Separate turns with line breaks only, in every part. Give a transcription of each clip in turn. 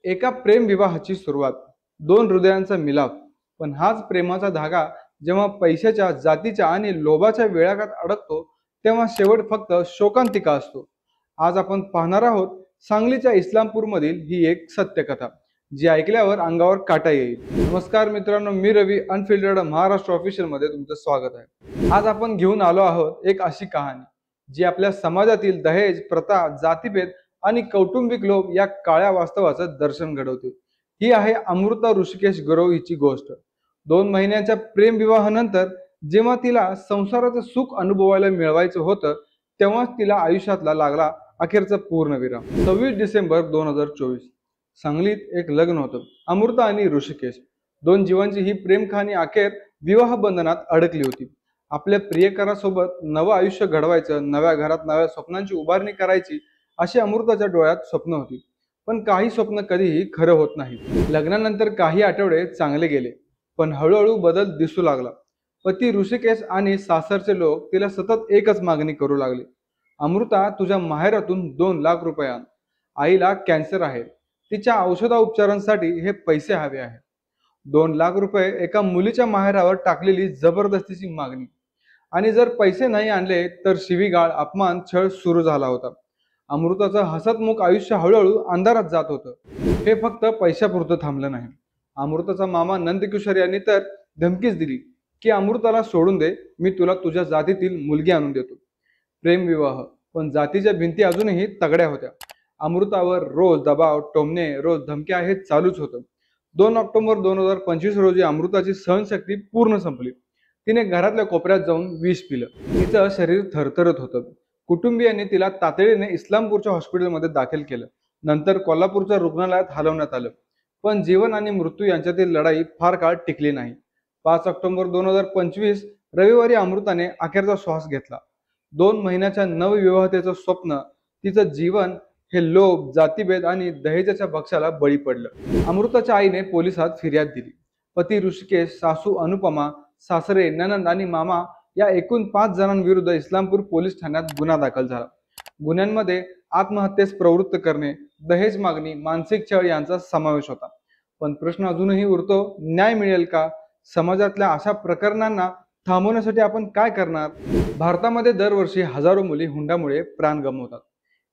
एका प्रेम विवाहाची सुरुवात, दोन हृदयांचा मिलाप. पण हाच प्रेमाचा धागा जेव्हा पैशाच्या, जातीच्या आणि लोभाच्या विळख्यात अडकतो, तेव्हा शेवट फक्त शोकांतिका असतो. आज आपण पाहणार आहोत सांगलीच्या इस्लामपूरमधील ही एक सत्यकथा, जी ऐकल्यावर अंगावर काटा येईल. नमस्कार मित्रांनो, मी रवी अनफिल्टर्ड महाराष्ट्र ऑफिशियल मध्ये तुमचं स्वागत आहे. आज आपण घेऊन आलो आहोत एक अशी कहाणी, जी आपल्या समाजातील दहेज प्रथा, जातीभेद आणि कौटुंबिक लोभ या काळ्या वास्तवाचं दर्शन घडवते. ही आहे अमृता ऋषिकेश गुरव हिची गोष्ट. 2 महिन्यांच्या प्रेम विवाहानंतर जेव्हा तिला संसाराचं सुख अनुभवायला मिळवायचं होतं, तेव्हाच तिला आयुष्यातला लागला अखेरचा पूर्णविराम. 26 डिसेंबर 2024 सांगलीत एक लग्न होतं. अमृता आणि ऋषिकेश, दोन जीवांची ही प्रेम कहाणी अखेर विवाह बंधनात अडकली होती. आपल्या प्रियकरासोबत नवं आयुष्य घडवायचं, नव्या घरात नव्या स्वप्नांची उभारणी करायची, अशी अमृताच्या डोळ्यात स्वप्न होती. पण काही स्वप्न कधीही खरं होत नाही. लग्नानंतर काही आठवडे चांगले गेले, पण हळूहळू बदल दिसू लागला. पती ऋषिकेश आणि सासरचे लोक तिला सतत एकच मागणी करू लागले. अमृता, तुझ्या माहेरातून 2 लाख रुपये आण. आईला कॅन्सर आहे, तिच्या औषधोपचारांसाठी हे पैसे हवे आहेत. 2 लाख रुपये एका मुलीच्या माहेरावर टाकलेली जबरदस्तीची मागणी. आणि जर पैसे नाही आणले तर शिवीगाळ, अपमान, छळ सुरू झाला होता. अमृताचं हसतमुख आयुष्य हळूहळू अंधारात जात होतं. हे फक्त पैशापुरतं थांबलं नाही. अमृताचा मामा नंदकिशोर यांनी तर धमकीच दिली की अमृताला सोडून दे, मी तुला तुझ्या जातीतील मुलगी आणून देतो. प्रेम विवाह, पण जातीच्या भिंती अजूनही तगड्या होत्या. अमृतावर रोज दबाव, टोमणे, रोज धमक्या हे चालूच होतं. 2 ऑक्टोबर 2025 रोजी अमृताची सहनशक्ती पूर्ण संपली. तिने घरातल्या कोपऱ्यात जाऊन विष पिलं. तिचं शरीर थरथरत होतं. कुटुंबियांनी तिला तातडीने इस्लामपूरच्या हॉस्पिटलमध्ये दाखल केलं. नंतर कोल्हापूरच्या रुग्णालयात हलवण्यात आलं. पण जीवन आणि मृत्यू यांच्यातील लढाई फार काळ टिकली नाही. 5 ऑक्टोबर 2025 रविवारी अमृताने अखेरचा श्वास घेतला. 2 महिन्याच्या नवविवाहतेचं स्वप्न, तिचं जीवन हे लोभ, जातीभेद आणि दहेजाच्या भक्ष्याला बळी पडलं. अमृताच्या आईने पोलिसात फिर्याद दिली. पती ऋषिकेश, सासू अनुपमा, सासरे, ननंद आणि मामा या एकूण 5 जणांविरुद्ध इस्लामपूर पोलीस ठाण्यात गुन्हा दाखल झाला. गुन्ह्यांमध्ये आत्महत्येस प्रवृत्त करणे, दहेज मागणी, मानसिक छळ यांचा समावेश होता. पण प्रश्न अजूनही उरतो, न्याय मिळेल का? समाजातल्या अशा प्रकरणांना थांबवण्यासाठी आपण काय करणार? भारतामध्ये दरवर्षी हजारो मुली हुंड्यामुळे प्राण गमावतात.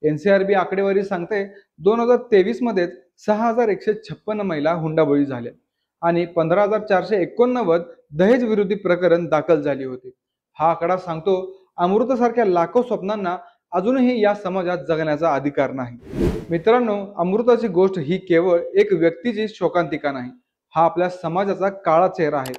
NCRB आकडेवारी सांगते 2023 मध्येच 6156 महिला हुंडाबळी झाल्या आणि 15489 दहेज विरोधी प्रकरण दाखल झाली होती. हा आकडा सांगतो अमृतासारख्या लाखो स्वप्नांना अजूनही या समाजात जगण्याचा अधिकार नाही. मित्रांनो, अमृताची गोष्ट ही केवळ एक व्यक्तीची शोकांतिका नाही, हा आपल्या समाजाचा काळा चेहरा आहे.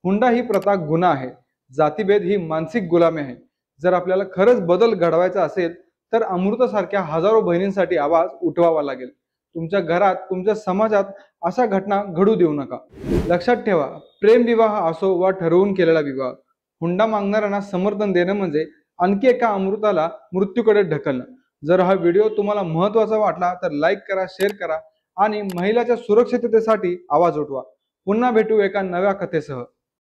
हुंडा ही प्रथा गुन्हा आहे, जातीभेद ही मानसिक गुलामी आहे. जर आपल्याला खरंच बदल घडवायचा असेल तर अमृतासारख्या हजारो बहिणींसाठी आवाज उठवावा लागेल. तुमच्या घरात, तुमच्या समाजात अशा घटना घडू देऊ नका. लक्षात ठेवा, प्रेम विवाह असो वा ठरवून केलेला विवाह, हुंडा मागणाऱ्यांना समर्थन देणं म्हणजे आणखी एका अमृताला मृत्यूकडे ढकलणं. जर हा व्हिडिओ तुम्हाला महत्त्वाचा वाटला तर लाईक करा, शेअर करा आणि महिलाच्या सुरक्षिततेसाठी आवाज उठवा. पुन्हा भेटू एका नव्या कथेसह.